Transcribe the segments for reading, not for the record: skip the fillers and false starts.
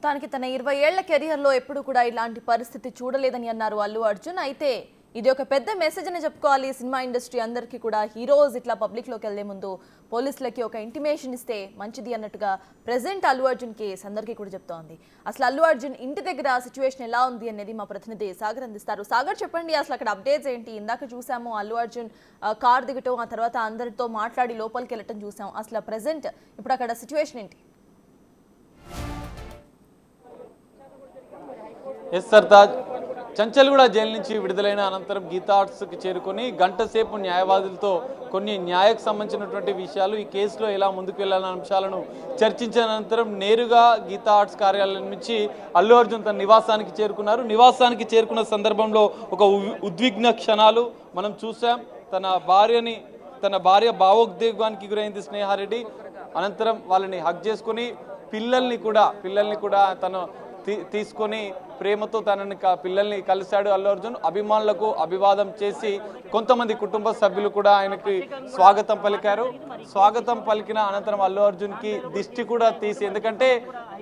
మొత్తానికి తన 20 ఏళ్ల కెరియర్లో ఎప్పుడు కూడా ఇలాంటి పరిస్థితి చూడలేదని అన్నారు అల్లు అర్జున్. అయితే ఇది ఒక పెద్ద మెసేజ్ అని చెప్పుకోవాలి సినిమా ఇండస్ట్రీ అందరికీ కూడా. హీరోస్ ఇట్లా పబ్లిక్లోకి వెళ్లే ముందు పోలీసులకి ఒక ఇంటిమేషన్ ఇస్తే మంచిది అన్నట్టుగా ప్రెజెంట్ అల్లు అర్జున్ కేసు అందరికీ కూడా చెప్తోంది. అసలు అల్లు అర్జున్ ఇంటి దగ్గర సిచ్యువేషన్ ఎలా ఉంది అనేది మా ప్రతినిధి సాగర్ అందిస్తారు. సాగర్, చెప్పండి అసలు అక్కడ అప్డేట్స్ ఏంటి? ఇందాక చూసాము అల్లు అర్జున్ కార్ దిగటం, ఆ తర్వాత అందరితో మాట్లాడి లోపలికి వెళ్ళటం చూసాం. అసలు ప్రెజెంట్ ఇప్పుడు అక్కడ సిచ్యువేషన్ ఏంటి? ఎస్ సర్తాజ్, చంచల్గూడ జైలు నుంచి విడుదలైన అనంతరం గీతా ఆర్ట్స్కి చేరుకొని గంట సేపు న్యాయవాదులతో కొన్ని న్యాయకు సంబంధించినటువంటి విషయాలు, ఈ కేసులో ఎలా ముందుకు వెళ్ళాలన్న అంశాలను చర్చించిన అనంతరం నేరుగా గీతా ఆర్ట్స్ కార్యాలయం నుంచి అల్లు అర్జున్ తన నివాసానికి చేరుకున్నారు. నివాసానికి చేరుకున్న సందర్భంలో ఒక ఉద్విగ్న క్షణాలు మనం చూసాం. తన భార్య భావోద్వేగానికి గురైంది స్నేహారెడ్డి. అనంతరం వాళ్ళని హగ్ చేసుకుని పిల్లల్ని కూడా తను తీసుకొని ప్రేమతో పిల్లల్ని కలిశాడు అల్లు అర్జున్. అభిమానులకు అభివాదం చేసి కొంతమంది కుటుంబ సభ్యులు కూడా ఆయనకి స్వాగతం పలికారు. స్వాగతం పలికిన అనంతరం అల్లు అర్జున్కి దిష్టి కూడా తీసి, ఎందుకంటే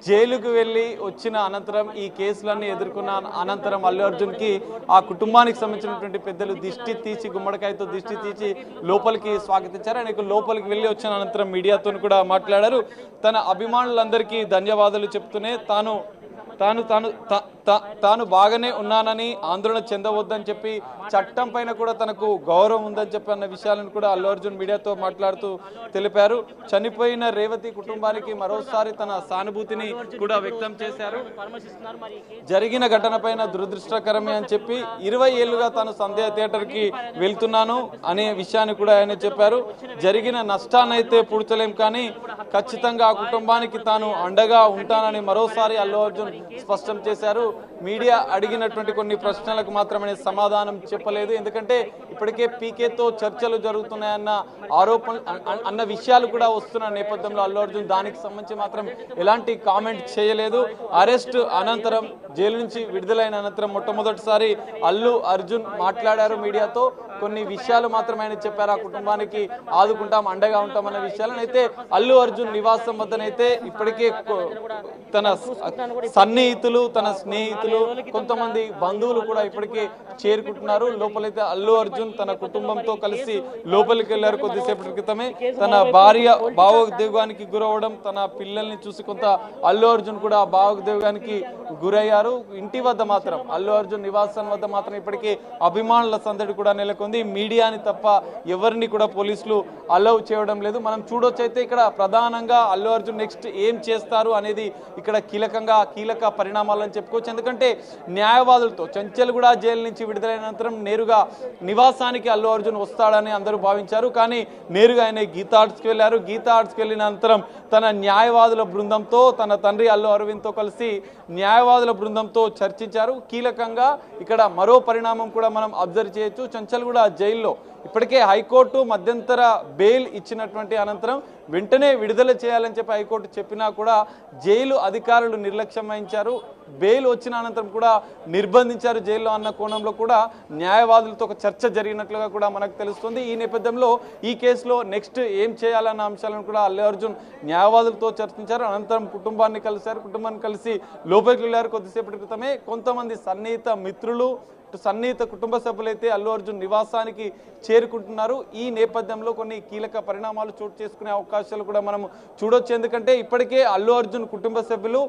జైలుకు వెళ్ళి వచ్చిన అనంతరం ఈ కేసులన్నీ ఎదుర్కొన్న అనంతరం అల్లు అర్జున్కి ఆ కుటుంబానికి సంబంధించినటువంటి పెద్దలు దిష్టి తీసి, గుమ్మడికాయతో దిష్టి తీసి లోపలికి స్వాగతించారు. ఆయనకు లోపలికి వెళ్ళి వచ్చిన అనంతరం మీడియాతో కూడా మాట్లాడారు. తన అభిమానులందరికీ ధన్యవాదాలు చెప్తూనే తాను బాగానే ఉన్నానని, ఆందోళన చెందవద్దని చెప్పి, చట్టం పైన కూడా తనకు గౌరవం ఉందని చెప్పి అన్న విషయాలను కూడా అల్లు అర్జున్ మీడియాతో మాట్లాడుతూ తెలిపారు. చనిపోయిన రేవతి కుటుంబానికి మరోసారి తన సానుభూతిని కూడా వ్యక్తం చేశారు. జరిగిన ఘటన పైన దురదృష్టకరమే అని చెప్పి 20 ఏళ్లుగా తాను సంధ్య థియేటర్కి వెళ్తున్నాను అనే విషయాన్ని కూడా ఆయన చెప్పారు. జరిగిన నష్టాన్నైతే పూడ్చలేం, కానీ ఖచ్చితంగా ఆ కుటుంబానికి తాను అండగా ఉంటానని మరోసారి అల్లు అర్జున్ స్పష్టం చేశారు. మీడియా అడిగినటువంటి కొన్ని ప్రశ్నలకు మాత్రమే సమాధానం చెప్పలేదు. ఎందుకంటే ఇప్పటికే పీకేతో చర్చలు జరుగుతున్నాయన్న ఆరోపణలు అన్న విషయాలు కూడా వస్తున్న నేపథ్యంలో అల్లు అర్జున్ దానికి సంబంధించి మాత్రం ఎలాంటి కామెంట్ చేయలేదు. అరెస్ట్ అనంతరం, జైలు నుంచి విడుదలైన అనంతరం మొట్టమొదటిసారి అల్లు అర్జున్ మాట్లాడారు మీడియాతో. కొన్ని విషయాలు మాత్రమే ఆయన చెప్పారు. ఆ కుటుంబానికి ఆదుకుంటాం, అండగా ఉంటామన్న విషయాలను. అయితే అల్లు అర్జున్ నివాసం వద్దనైతే ఇప్పటికే తన సన్నిహితులు, తన స్నేహితులు, కొంతమంది బంధువులు కూడా ఇప్పటికే చేరుకుంటున్నారు. లోపలైతే అల్లు అర్జున్ తన కుటుంబంతో కలిసి లోపలికి వెళ్లారు. కొద్దిసేపటి క్రితమే తన భార్య భావోద్వేగానికి గురవడం, తన పిల్లల్ని చూసి కొంత అల్లు అర్జున్ కూడా భావోద్వేగానికి గురయ్యారు. ఇంటి వద్ద మాత్రం, అల్లు అర్జున్ నివాసం వద్ద మాత్రం ఇప్పటికే అభిమానుల సందడి కూడా నెలకొంది. మీడియాని తప్ప ఎవరిని కూడా పోలీసులు అలౌ చేయడం లేదు. మనం చూడొచ్చు. అయితే ఇక్కడ ప్రధానంగా అల్లు అర్జున్ నెక్స్ట్ ఏం చేస్తారు అనేది ఇక్కడ కీలక పరిణామాలని చెప్పుకోవచ్చు. ఎందుకంటే న్యాయవాదులతో చంచల్గూడ జైలు నుంచి విడుదలైన అనంతరం నేరుగా నివాసానికి అల్లు అర్జున్ వస్తాడని అందరూ భావించారు. కానీ నేరుగా ఆయన గీతా ఆర్ట్స్కి వెళ్ళారు. గీతా ఆర్ట్స్కి వెళ్ళిన అనంతరం తన న్యాయవాదుల బృందంతో, తన తండ్రి అల్లు అరవింద్తో కలిసి న్యాయవాదుల బృందంతో చర్చించారు. కీలకంగా ఇక్కడ మరో పరిణామం కూడా మనం అబ్జర్వ్ చేయొచ్చు. చంచల్గూడ జైల్లో ఇప్పటికే హైకోర్టు మధ్యంతర బెయిల్ ఇచ్చినటువంటి అనంతరం వెంటనే విడుదల చేయాలని చెప్పి హైకోర్టు చెప్పినా కూడా జైలు అధికారులు నిర్లక్ష్యం వహించారు. బెయిల్ వచ్చిన అనంతరం కూడా నిర్బంధించారు జైల్లో అన్న కోణంలో కూడా న్యాయవాదులతో ఒక చర్చ జరిగినట్లుగా కూడా మనకు తెలుస్తుంది. ఈ నేపథ్యంలో ఈ కేసులో నెక్స్ట్ ఏం చేయాలన్న అంశాలను కూడా అల్లు అర్జున్ న్యాయవాదులతో చర్చించారు. అనంతరం కుటుంబాన్ని కలిసి లోపలికి వెళ్ళారు. కొద్దిసేపటి క్రితమే కొంతమంది సన్నిహిత మిత్రులు, సన్నిహిత కుటుంబ సభ్యులైతే అల్లు అర్జున్ నివాసానికి చేరుకుంటున్నారు. ఈ నేపథ్యంలో కొన్ని కీలక పరిణామాలు చోటు చేసుకునే అవకాశాలు కూడా మనం చూడొచ్చు. ఎందుకంటే ఇప్పటికే అల్లు అర్జున్ కుటుంబ సభ్యులు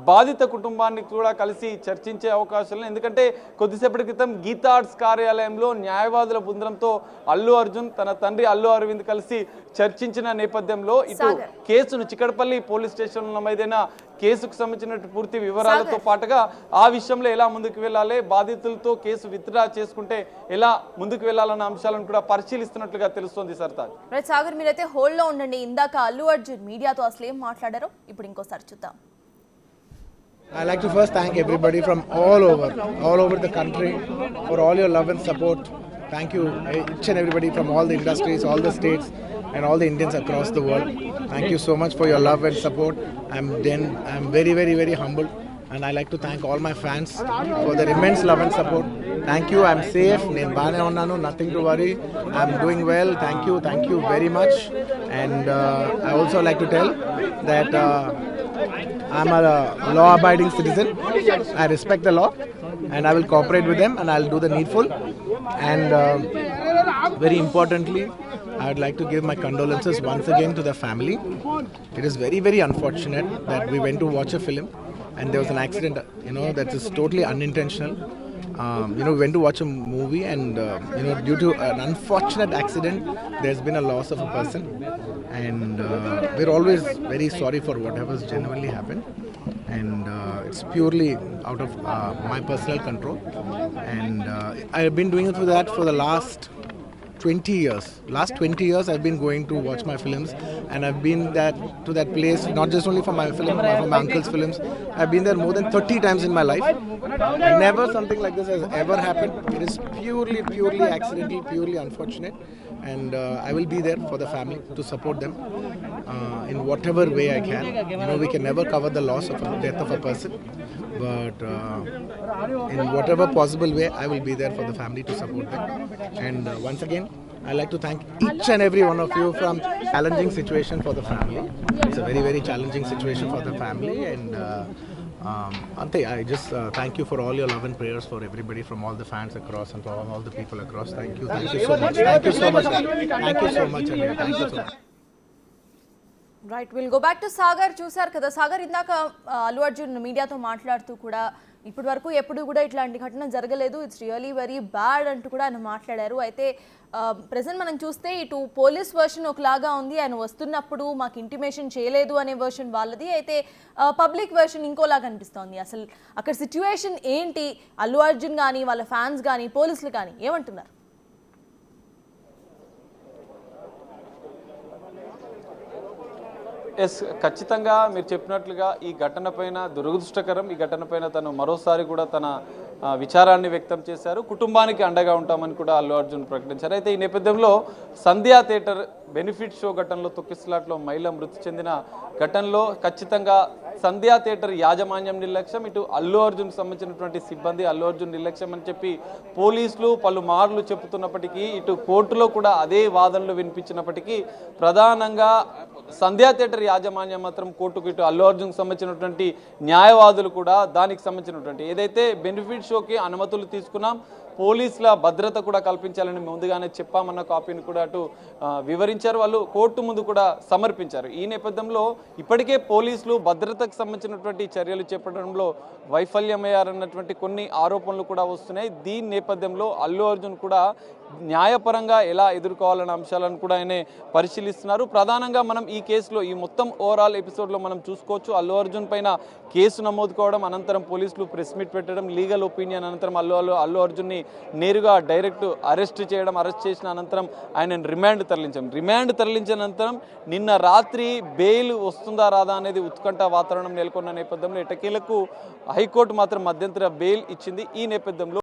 బాధిత కుటుంబాన్ని కూడా కలిసి చర్చించే అవకాశాలు. ఎందుకంటే కొద్దిసేపటి క్రితం గీతా ఆర్ట్స్ కార్యాలయంలో న్యాయవాదుల బృందంతో అల్లు అర్జున్ తన తండ్రి అల్లు అరవింద్ కలిసి చర్చించిన నేపథ్యంలో ఇటు కేసును చిక్కడపల్లి పోలీస్ స్టేషన్లో నమోదైన కేసుకు సంబంధించిన పూర్తి వివరాలతో పాటుగా ఆ విషయంలో ఎలా ముందుకు వెళ్ళాలి, బాధితులతో కేసు విత్డ్రా చేసుకుంటే ఎలా ముందుకు వెళ్ళాలన్న అంశాలను కూడా పరిశీలిస్తున్నట్లుగా తెలుస్తోంది. సర్తాజ్, సాగర్, మీరైతే హోల్డ్ లో ఉండండి. ఇందాక అల్లు అర్జున్ మీడియాతో అసలు ఏం మాట్లాడారో ఇప్పుడు ఇంకోసారి చూద్దాం. I'd like to first thank everybody from all over the country for all your love and support. Thank you each and everybody from all the industries, all the states and all the Indians across the world. Thank you so much for your love and support. I'm very humbled, and I like to thank all my fans for their immense love and support. Thank you. I'm safe. Nenu baane unnanu. Nothing to worry. I'm doing well. Thank you very much. And I also like to tell that I'm a law-abiding citizen. I respect the law, and I will cooperate with them, and I'll do the needful. And very importantly, I would like to give my condolences once again to the family. It is very, very unfortunate that we went to watch a film and there was an accident, that is totally unintentional. We went to watch a movie and, due to an unfortunate accident, there's been a loss of a person. And we're always very sorry for whatever's genuinely happened. And it's purely out of my personal control. And I've been doing it for that for the last 20 years. Last 20 years I've been going to watch my films, and I've been to that place not just only for my film, but for my uncle's films. I've been there more than 30 times in my life. Never something like this has ever happened. It is purely accidental, purely unfortunate, and I will be there for the family to support them in whatever way I can. We can never cover the loss of a death of a person, but in whatever possible way I will be there for the family to support them. And once again, I'd like to thank each and every one of you from challenging situation for the family. It's a very, very challenging situation for the family, and Ante, I just thank you for all your love and prayers for everybody, from all the fans across and for all the people across. Thank you so much. Thank you so much. Thank you so much, Anil. Thank you so much. Right will go back to Sagar. చూశారు కదా సాగర్, ఇందాక అల్లు అర్జున్ మీడియాతో మాట్లాడుతూ కూడా ఇప్పటి వరకు ఎప్పుడు కూడా ఇట్లాంటి ఘటన జరగలేదు, ఇట్స్ రియలీ వెరీ బ్యాడ్ అంటూ కూడా ఆయన మాట్లాడారు. అయితే ప్రెసెంట్ మనం చూస్తే ఇటు పోలీస్ వర్షన్ ఒకలాగా ఉంది, ఆయన వస్తున్నప్పుడు మాకు ఇంటిమేషన్ చేయలేదు అనే వర్షన్ వాళ్ళది, అయితే పబ్లిక్ వర్షన్ ఇంకోలాగా అనిపిస్తోంది. అసలు అక్కడ సిచ్యువేషన్ ఏంటి? అల్లు అర్జున్ కానీ వాళ్ళ ఫ్యాన్స్ కానీ పోలీసులు కానీ ఏమంటున్నారు? ఎస్, ఖచ్చితంగా మీరు చెప్పినట్లుగా ఈ ఘటన పైన దురదృష్టకరం. ఈ ఘటన పైన తను మరోసారి కూడా తన విచారాన్ని వ్యక్తం చేశారు. కుటుంబానికి అండగా ఉంటామని కూడా అల్లు అర్జున్ ప్రకటించారు. అయితే ఈ నేపథ్యంలో సంధ్యా థియేటర్ బెనిఫిట్ షో ఘటనలో తొక్కిసలాట్లో మహిళ మృతి చెందిన ఘటనలో ఖచ్చితంగా సంధ్యా థియేటర్ యాజమాన్యం నిర్లక్ష్యం, ఇటు అల్లు అర్జున్ సంబంధించినటువంటి సిబ్బంది అల్లు అర్జున్ నిర్లక్ష్యం అని చెప్పి పోలీసులు పలుమార్లు చెబుతున్నప్పటికీ, ఇటు కోర్టులో కూడా అదే వాదనలు వినిపించినప్పటికీ ప్రధానంగా సంధ్యా థియేటర్ యాజమాన్యం మాత్రం కోర్టుకు, ఇటు అల్లు అర్జున్కి సంబంధించినటువంటి న్యాయవాదులు కూడా దానికి సంబంధించినటువంటి ఏదైతే బెనిఫిట్ షోకి అనుమతులు తీసుకున్నాం, పోలీసుల భద్రత కూడా కల్పించాలని ముందుగానే చెప్పామన్న కాపీని కూడా అటు వివరించారు. వాళ్ళు కోర్టు ముందు కూడా సమర్పించారు. ఈ నేపథ్యంలో ఇప్పటికే పోలీసులు భద్రతకు సంబంధించినటువంటి చర్యలు చేపట్టడంలో వైఫల్యమయ్యారన్నటువంటి కొన్ని ఆరోపణలు కూడా వస్తున్నాయి. దీని నేపథ్యంలో అల్లు అర్జున్ కూడా న్యాయపరంగా ఎలా ఎదుర్కోవాలన్న అంశాలను కూడా ఆయన పరిశీలిస్తున్నారు. ప్రధానంగా మనం ఈ కేసులో ఈ మొత్తం ఓవరాల్ ఎపిసోడ్లో మనం చూసుకోవచ్చు. అల్లు అర్జున్ పైన కేసు నమోదు కావడం, అనంతరం పోలీసులు ప్రెస్ మీట్ పెట్టడం, లీగల్ ఒపీనియన్ అనంతరం అల్లు అర్జున్ని నేరుగా డైరెక్ట్ అరెస్ట్ చేయడం, అరెస్ట్ చేసిన అనంతరం ఆయన రిమాండ్ తరలించిన అనంతరం నిన్న రాత్రి బెయిల్ వస్తుందా రాదా అనేది ఉత్కంఠ వాతావరణం నెలకొన్న నేపథ్యంలో ఎట్టకేలకు హైకోర్టు మాత్రం మధ్యంతర బెయిల్ ఇచ్చింది. ఈ నేపథ్యంలో